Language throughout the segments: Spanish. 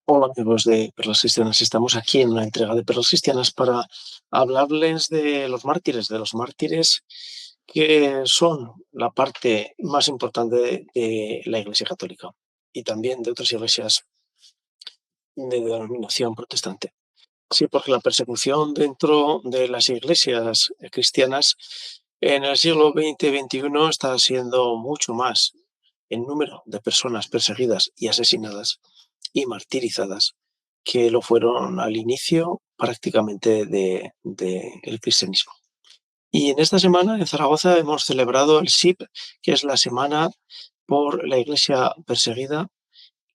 Hola amigos de Perlas Cristianas, estamos aquí en una entrega de Perlas Cristianas para hablarles de los mártires que son la parte más importante de la Iglesia Católica y también de otras iglesias de denominación protestante. Sí, porque la persecución dentro de las iglesias cristianas en el siglo XX y XXI está siendo mucho más en número de personas perseguidas y asesinadas y martirizadas que lo fueron al inicio prácticamente del cristianismo. Y en esta semana en Zaragoza hemos celebrado el SIP, que es la Semana por la Iglesia Perseguida,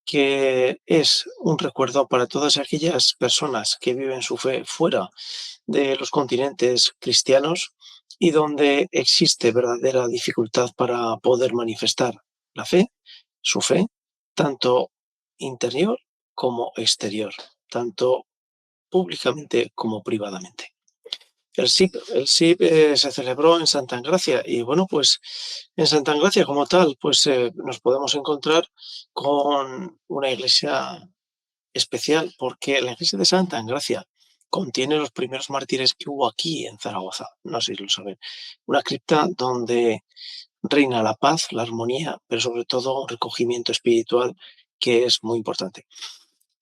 que es un recuerdo para todas aquellas personas que viven su fe fuera de los continentes cristianos y donde existe verdadera dificultad para poder manifestar la fe, su fe, tanto interior como exterior, tanto públicamente como privadamente. El SIP se celebró en Santa Engracia y bueno, pues en Santa Engracia como tal, pues nos podemos encontrar con una iglesia especial porque la iglesia de Santa Engracia contiene los primeros mártires que hubo aquí en Zaragoza, no sé si lo saben, una cripta donde reina la paz, la armonía, pero sobre todo un recogimiento espiritual que es muy importante.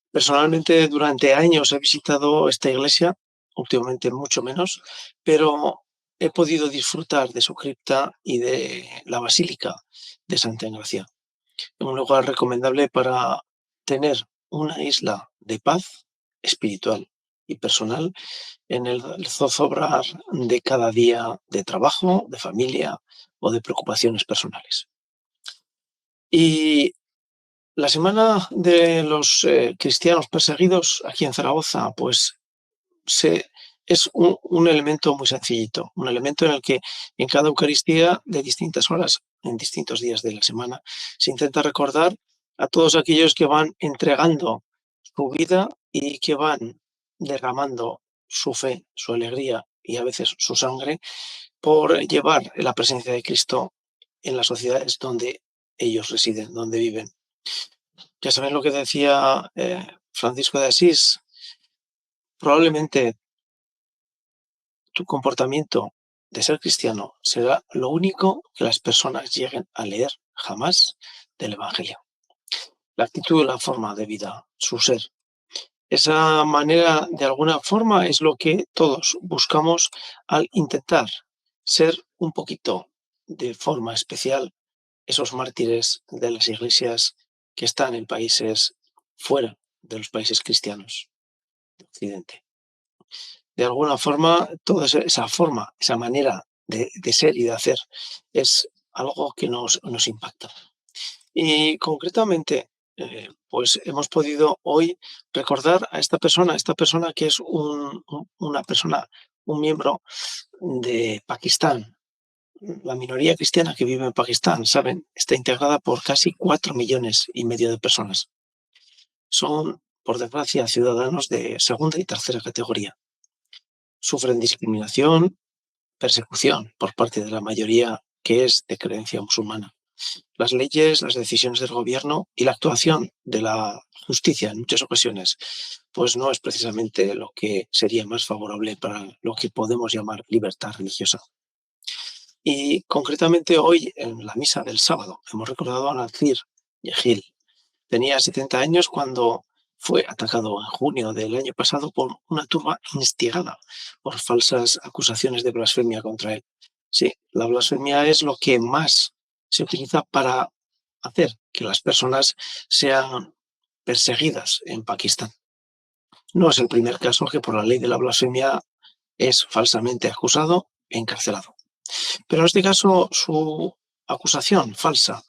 Personalmente, durante años he visitado esta iglesia, últimamente mucho menos, pero he podido disfrutar de su cripta y de la basílica de Santa Engracia. Un lugar recomendable para tener una isla de paz espiritual y personal en el zozobrar de cada día de trabajo, de familia o de preocupaciones personales. Y la semana de los cristianos perseguidos aquí en Zaragoza, pues se, es un elemento muy sencillito, un elemento en el que en cada Eucaristía de distintas horas, en distintos días de la semana, se intenta recordar a todos aquellos que van entregando su vida y que van derramando su fe, su alegría y a veces su sangre por llevar la presencia de Cristo en las sociedades donde ellos residen, donde viven. Ya saben lo que decía Francisco de Asís, probablemente tu comportamiento de ser cristiano será lo único que las personas lleguen a leer jamás del Evangelio. La actitud, la forma de vida, su ser. Esa manera, de alguna forma, es lo que todos buscamos al intentar ser un poquito de forma especial esos mártires de las iglesias que están en países fuera de los países cristianos de Occidente. De alguna forma, toda esa forma, esa manera de ser y de hacer es algo que nos impacta. Y concretamente, pues hemos podido hoy recordar a esta persona que es una persona, un miembro de Pakistán. La minoría cristiana que vive en Pakistán, ¿saben? Está integrada por casi 4,5 millones de personas. Son, por desgracia, ciudadanos de segunda y tercera categoría. Sufren discriminación, persecución por parte de la mayoría que es de creencia musulmana. Las leyes, las decisiones del gobierno y la actuación de la justicia en muchas ocasiones, pues no es precisamente lo que sería más favorable para lo que podemos llamar libertad religiosa. Y concretamente hoy, en la misa del sábado, hemos recordado a Nazir Yehil. Tenía 70 años cuando fue atacado en junio del año pasado por una turba instigada por falsas acusaciones de blasfemia contra él. Sí, la blasfemia es lo que más se utiliza para hacer que las personas sean perseguidas en Pakistán. No es el primer caso que por la ley de la blasfemia es falsamente acusado e encarcelado. Pero en este caso su acusación falsa,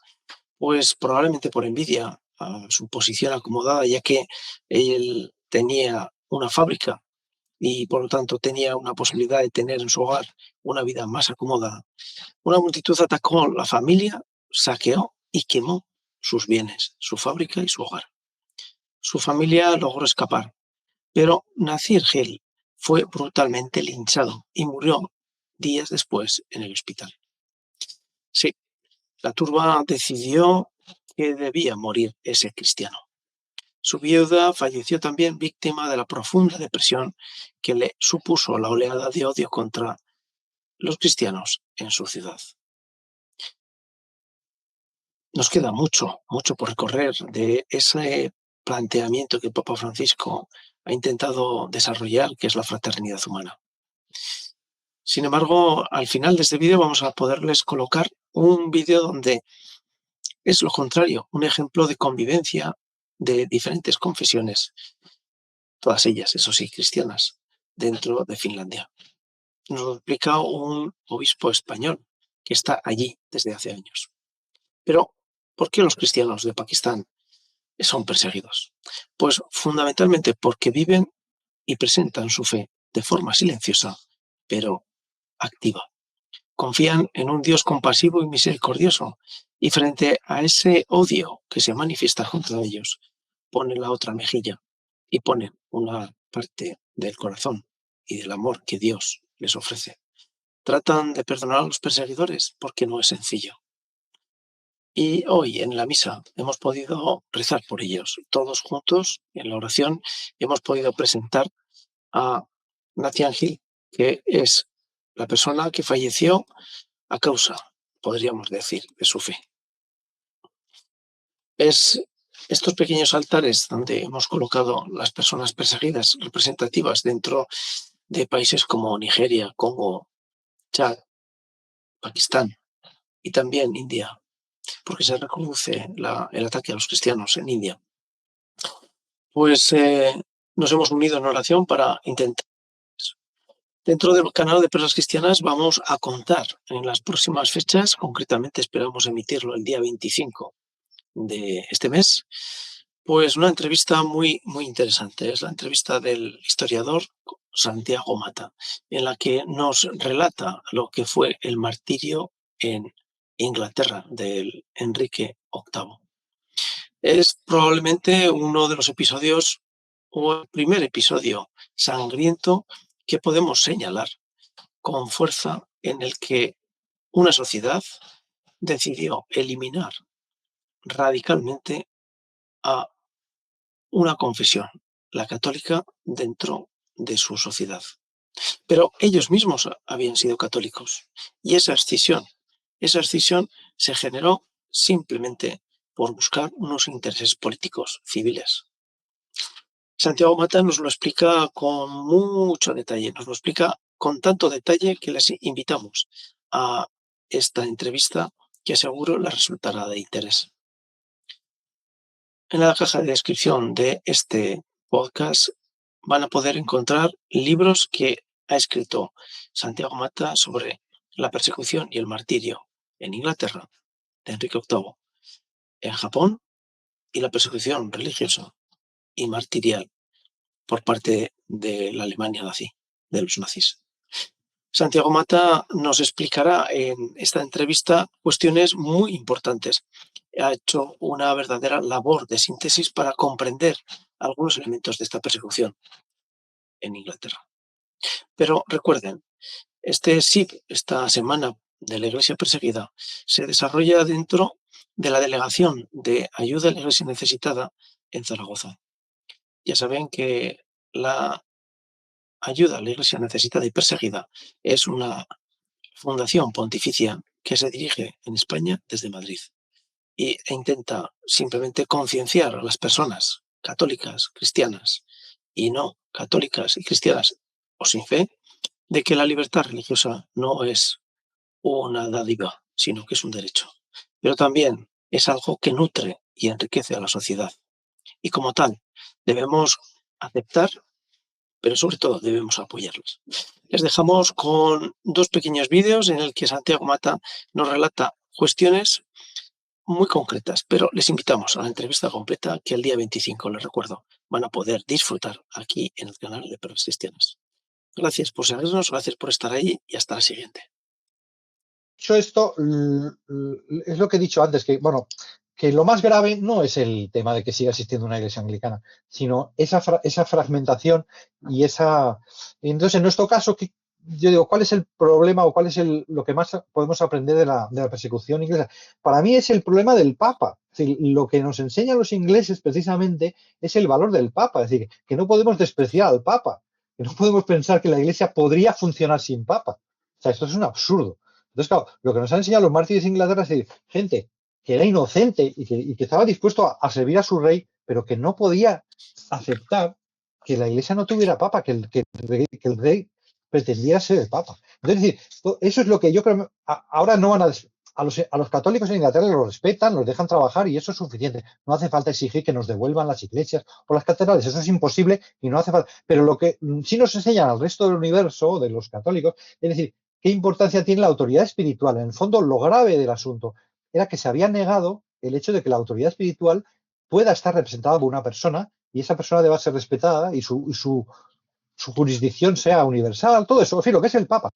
pues probablemente por envidia a su posición acomodada, ya que él tenía una fábrica y por lo tanto tenía una posibilidad de tener en su hogar una vida más acomodada. Una multitud atacó la familia, saqueó y quemó sus bienes, su fábrica y su hogar. Su familia logró escapar, pero Nasir Gil fue brutalmente linchado y murió días después en el hospital. Sí, la turba decidió que debía morir ese cristiano. Su viuda falleció también víctima de la profunda depresión que le supuso la oleada de odio contra los cristianos en su ciudad. Nos queda mucho, mucho por recorrer de ese planteamiento que el Papa Francisco ha intentado desarrollar, que es la fraternidad humana. Sin embargo, al final de este vídeo vamos a poderles colocar un vídeo donde es lo contrario, un ejemplo de convivencia de diferentes confesiones, todas ellas, eso sí, cristianas, dentro de Finlandia. Nos lo explica un obispo español que está allí desde hace años. Pero, ¿por qué los cristianos de Pakistán son perseguidos? Pues fundamentalmente porque viven y presentan su fe de forma silenciosa, pero activa. Confían en un Dios compasivo y misericordioso, y frente a ese odio que se manifiesta contra ellos, ponen la otra mejilla y ponen una parte del corazón y del amor que Dios les ofrece. Tratan de perdonar a los perseguidores porque no es sencillo. Y hoy en la misa hemos podido rezar por ellos. Todos juntos en la oración hemos podido presentar a Nathan Hill, que es la persona que falleció a causa, podríamos decir, de su fe. Es estos pequeños altares donde hemos colocado las personas perseguidas representativas dentro de países como Nigeria, Congo, Chad, Pakistán y también India, porque se reconduce el ataque a los cristianos en India. Pues nos hemos unido en oración para intentar. Dentro del canal de Perlas Cristianas vamos a contar en las próximas fechas, concretamente esperamos emitirlo el día 25 de este mes, pues una entrevista muy, muy interesante. Es la entrevista del historiador Santiago Mata, en la que nos relata lo que fue el martirio en Inglaterra del Enrique VIII. Es probablemente uno de los episodios o el primer episodio sangriento que podemos señalar con fuerza en el que una sociedad decidió eliminar radicalmente a una confesión, la católica, dentro de su sociedad. Pero ellos mismos habían sido católicos y esa escisión se generó simplemente por buscar unos intereses políticos civiles. Santiago Mata nos lo explica con mucho detalle, nos lo explica con tanto detalle que les invitamos a esta entrevista que seguro les resultará de interés. En la caja de descripción de este podcast van a poder encontrar libros que ha escrito Santiago Mata sobre la persecución y el martirio en Inglaterra de Enrique VIII, en Japón y la persecución religiosa y martirial por parte de la Alemania nazi, de los nazis. Santiago Mata nos explicará en esta entrevista cuestiones muy importantes. Ha hecho una verdadera labor de síntesis para comprender algunos elementos de esta persecución en Inglaterra. Pero recuerden, este SIP, esta Semana de la Iglesia Perseguida, se desarrolla dentro de la Delegación de Ayuda a la Iglesia Necesitada en Zaragoza. Ya saben que la Ayuda a la Iglesia Necesitada y Perseguida es una fundación pontificia que se dirige en España desde Madrid e intenta simplemente concienciar a las personas católicas, cristianas y no católicas y cristianas o sin fe de que la libertad religiosa no es una dádiva, sino que es un derecho. Pero también es algo que nutre y enriquece a la sociedad. Y como tal, debemos aceptar, pero sobre todo debemos apoyarlas. Les dejamos con dos pequeños vídeos en el que Santiago Mata nos relata cuestiones muy concretas, pero les invitamos a la entrevista completa que el día 25, les recuerdo, van a poder disfrutar aquí en el canal de Perlas Cristianas. Gracias por seguirnos, gracias por estar ahí y hasta la siguiente. Dicho esto, es lo que he dicho antes, que bueno, que lo más grave no es el tema de que siga existiendo una iglesia anglicana, sino esa fragmentación y esa. Entonces, en nuestro caso, yo digo, ¿cuál es el problema o cuál es lo que más podemos aprender de la persecución inglesa? Para mí es el problema del Papa. Es decir, lo que nos enseñan los ingleses precisamente es el valor del Papa. Es decir, que no podemos despreciar al Papa, que no podemos pensar que la Iglesia podría funcionar sin Papa. O sea, esto es un absurdo. Entonces, claro, lo que nos han enseñado los mártires de Inglaterra es decir, gente que era inocente y que estaba dispuesto a servir a su rey, pero que no podía aceptar que la Iglesia no tuviera Papa, que el rey pretendía ser el Papa. Entonces, es decir, eso es lo que yo creo. Ahora no van a los católicos en Inglaterra los respetan, los dejan trabajar y eso es suficiente. No hace falta exigir que nos devuelvan las iglesias o las catedrales, eso es imposible y no hace falta. Pero lo que sí nos enseñan al resto del universo, de los católicos, es decir, qué importancia tiene la autoridad espiritual. En el fondo, lo grave del asunto era que se había negado el hecho de que la autoridad espiritual pueda estar representada por una persona y esa persona deba ser respetada y su jurisdicción sea universal, todo eso, en fin, lo que es el Papa.